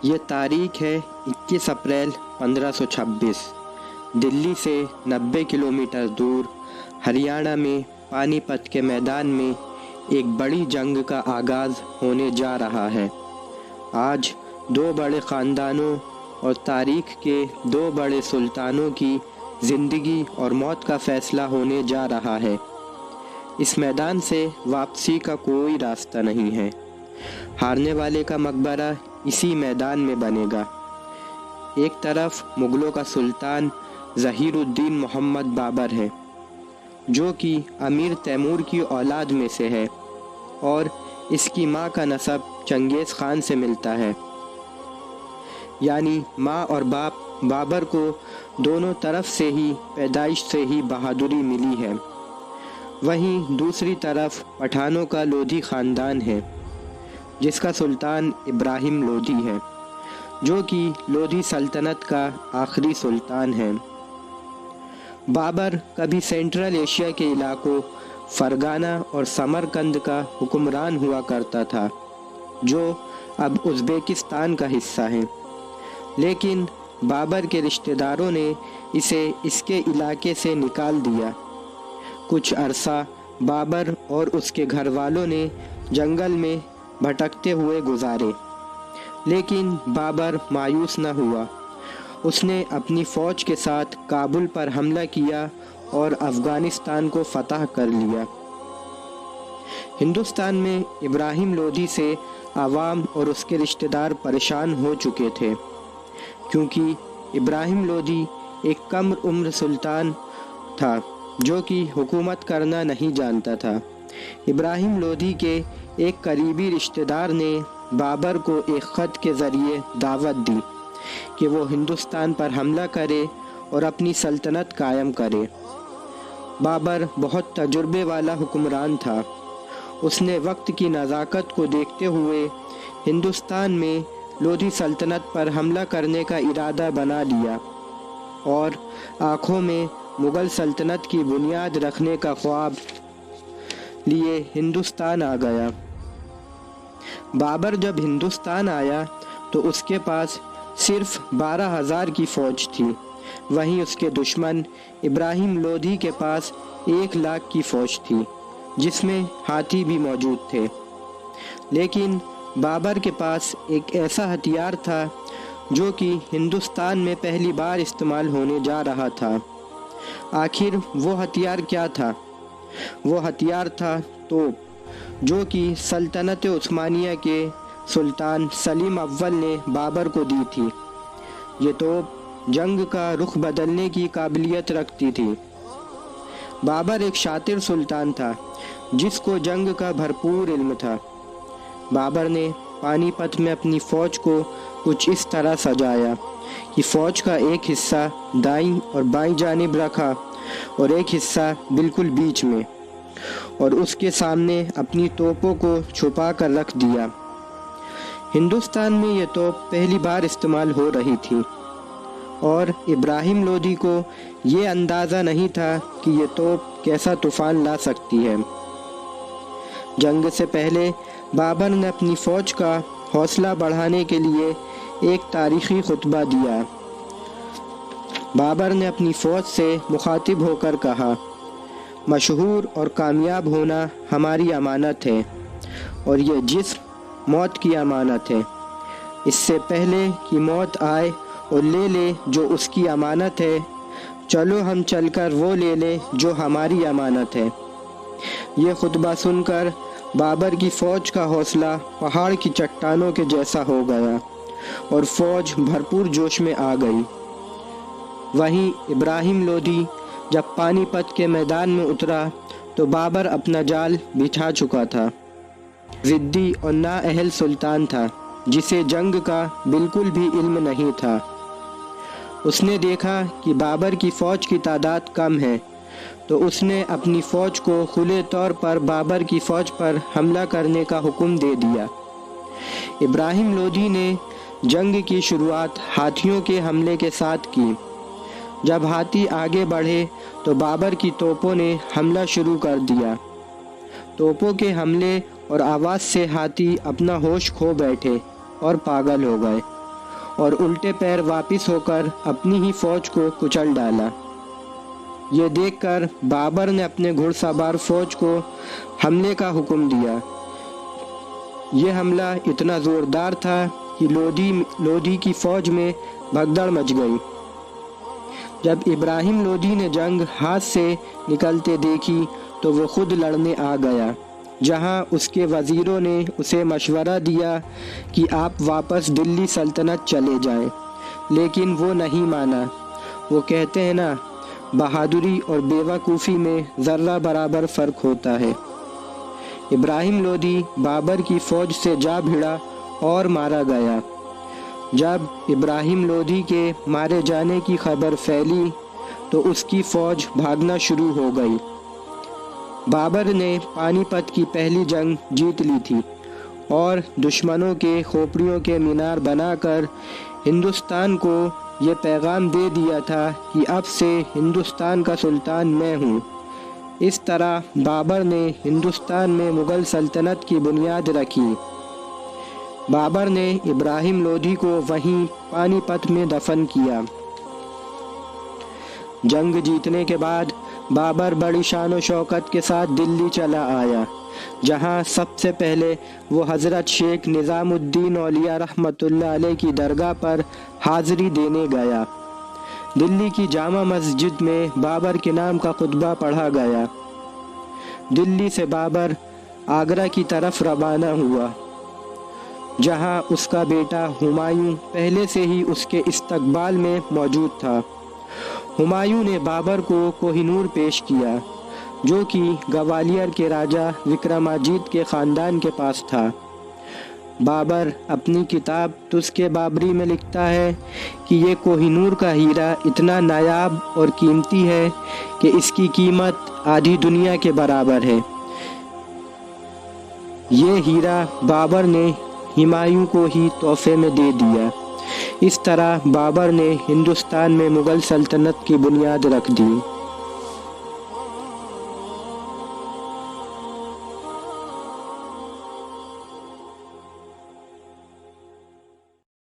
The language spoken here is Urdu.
یہ تاریخ ہے 21 اپریل 1526۔ دلی سے 90 کلومیٹر دور ہریانہ میں پانی پت کے میدان میں ایک بڑی جنگ کا آغاز ہونے جا رہا ہے۔ آج دو بڑے خاندانوں اور تاریخ کے دو بڑے سلطانوں کی زندگی اور موت کا فیصلہ ہونے جا رہا ہے۔ اس میدان سے واپسی کا کوئی راستہ نہیں ہے۔ ہارنے والے کا مقبرہ اسی میدان میں بنے گا۔ ایک طرف مغلوں کا سلطان ظہیر الدین محمد بابر ہے، جو کہ امیر تیمور کی اولاد میں سے ہے اور اس کی ماں کا نسب چنگیز خان سے ملتا ہے، یعنی ماں اور باپ بابر کو دونوں طرف سے ہی پیدائش سے ہی بہادری ملی ہے۔ وہیں دوسری طرف پٹھانوں کا لودھی خاندان ہے، جس کا سلطان ابراہیم لودھی ہے، جو کہ لودھی سلطنت کا آخری سلطان ہے۔ بابر کبھی سینٹرل ایشیا کے علاقوں فرگانہ اور سمرقند کا حکمران ہوا کرتا تھا، جو اب ازبکستان کا حصہ ہے، لیکن بابر کے رشتہ داروں نے اسے اس کے علاقے سے نکال دیا۔ کچھ عرصہ بابر اور اس کے گھر والوں نے جنگل میں بھٹکتے ہوئے گزارے، لیکن بابر مایوس نہ ہوا۔ اس نے اپنی فوج کے ساتھ کابل پر حملہ کیا اور افغانستان کو فتح کر لیا۔ ہندوستان میں ابراہیم لودھی سے عوام اور اس کے رشتہ دار پریشان ہو چکے تھے، کیونکہ ابراہیم لودھی ایک کم عمر سلطان تھا جو کہ حکومت کرنا نہیں جانتا تھا۔ ابراہیم لودھی کے ایک قریبی رشتہ دار نے بابر کو ایک خط کے ذریعے دعوت دی کہ وہ ہندوستان پر حملہ کرے اور اپنی سلطنت قائم کرے۔ بابر بہت تجربے والا حکمران تھا۔ اس نے وقت کی نزاکت کو دیکھتے ہوئے ہندوستان میں لودھی سلطنت پر حملہ کرنے کا ارادہ بنا لیا اور آنکھوں میں مغل سلطنت کی بنیاد رکھنے کا خواب لیے ہندوستان آ گیا۔ بابر جب ہندوستان آیا تو اس کے پاس صرف 12,000 کی فوج تھی، وہیں اس کے دشمن ابراہیم لودھی کے پاس 1,00,000 کی فوج تھی، جس میں ہاتھی بھی موجود تھے۔ لیکن بابر کے پاس ایک ایسا ہتھیار تھا جو کہ ہندوستان میں پہلی بار استعمال ہونے جا رہا تھا۔ آخر وہ ہتھیار کیا تھا؟ وہ ہتھیار تھا توپ، جو کہ سلطنت عثمانیہ کے سلطان سلیم اول نے بابر کو دی تھی۔ یہ توپ جنگ کا رخ بدلنے کی قابلیت رکھتی تھی۔ بابر ایک شاطر سلطان تھا جس کو جنگ کا بھرپور علم تھا۔ بابر نے پانی پت میں اپنی فوج کو کچھ اس طرح سجایا کہ فوج کا ایک حصہ دائیں اور بائیں جانب رکھا اور ایک حصہ بالکل بیچ میں، اور اس کے سامنے اپنی توپوں کو چھپا کر رکھ دیا۔ ہندوستان میں یہ توپ پہلی بار استعمال ہو رہی تھی اور ابراہیم لودھی کو یہ اندازہ نہیں تھا کہ یہ توپ کیسا طوفان لا سکتی ہے۔ جنگ سے پہلے بابر نے اپنی فوج کا حوصلہ بڑھانے کے لیے ایک تاریخی خطبہ دیا۔ بابر نے اپنی فوج سے مخاطب ہو کر کہا، مشہور اور کامیاب ہونا ہماری امانت ہے، اور یہ جسم موت کی امانت ہے۔ اس سے پہلے کہ موت آئے اور لے لے جو اس کی امانت ہے، چلو ہم چل کر وہ لے لیں جو ہماری امانت ہے۔ یہ خطبہ سن کر بابر کی فوج کا حوصلہ پہاڑ کی چٹانوں کے جیسا ہو گیا اور فوج بھرپور جوش میں آ گئی۔ وہیں ابراہیم لودھی جب پانی پت کے میدان میں اترا تو بابر اپنا جال بچھا چکا تھا۔ ضدی اور نااہل سلطان تھا جسے جنگ کا بالکل بھی علم نہیں تھا۔ اس نے دیکھا کہ بابر کی فوج کی تعداد کم ہے، تو اس نے اپنی فوج کو کھلے طور پر بابر کی فوج پر حملہ کرنے کا حکم دے دیا۔ ابراہیم لودھی نے جنگ کی شروعات ہاتھیوں کے حملے کے ساتھ کی۔ جب ہاتھی آگے بڑھے تو بابر کی توپوں نے حملہ شروع کر دیا۔ توپوں کے حملے اور آواز سے ہاتھی اپنا ہوش کھو بیٹھے اور پاگل ہو گئے۔ اور الٹے پیر واپس ہو کر اپنی ہی فوج کو کچل ڈالا۔ یہ دیکھ کر بابر نے اپنے گھڑ سوار فوج کو حملے کا حکم دیا۔ یہ حملہ اتنا زوردار تھا کہ لودھی کی فوج میں بھگدڑ مچ گئی۔ جب ابراہیم لودھی نے جنگ ہاتھ سے نکلتے دیکھی تو وہ خود لڑنے آ گیا، جہاں اس کے وزیروں نے اسے مشورہ دیا کہ آپ واپس دلی سلطنت چلے جائیں، لیکن وہ نہیں مانا۔ وہ کہتے ہیں نا، بہادری اور بیوقوفی میں ذرہ برابر فرق ہوتا ہے۔ ابراہیم لودھی بابر کی فوج سے جا بھڑا اور مارا گیا۔ جب ابراہیم لودھی کے مارے جانے کی خبر پھیلی تو اس کی فوج بھاگنا شروع ہو گئی۔ بابر نے پانی پت کی پہلی جنگ جیت لی تھی اور دشمنوں کے کھوپڑیوں کے مینار بنا کر ہندوستان کو یہ پیغام دے دیا تھا کہ اب سے ہندوستان کا سلطان میں ہوں۔ اس طرح بابر نے ہندوستان میں مغل سلطنت کی بنیاد رکھی۔ بابر نے ابراہیم لودھی کو وہیں پانی پت میں دفن کیا۔ جنگ جیتنے کے بعد بابر بڑی شان و شوکت کے ساتھ دلی چلا آیا، جہاں سب سے پہلے وہ حضرت شیخ نظام الدین اولیاء رحمۃ اللہ علیہ کی درگاہ پر حاضری دینے گیا۔ دلی کی جامع مسجد میں بابر کے نام کا خطبہ پڑھا گیا۔ دلی سے بابر آگرہ کی طرف روانہ ہوا، جہاں اس کا بیٹا ہمایوں پہلے سے ہی اس کے استقبال میں موجود تھا۔ ہمایوں نے بابر کو کوہ نور پیش کیا، جو کہ گوالیار کے راجہ وکرماجیت کے خاندان کے پاس تھا۔ بابر اپنی کتاب تذکِ بابری میں لکھتا ہے کہ یہ کوہ نور کا ہیرا اتنا نایاب اور قیمتی ہے کہ اس کی قیمت آدھی دنیا کے برابر ہے۔ یہ ہیرا بابر نے ہمایوں کو ہی تحفے میں دے دیا۔ اس طرح بابر نے ہندوستان میں مغل سلطنت کی بنیاد رکھ دی۔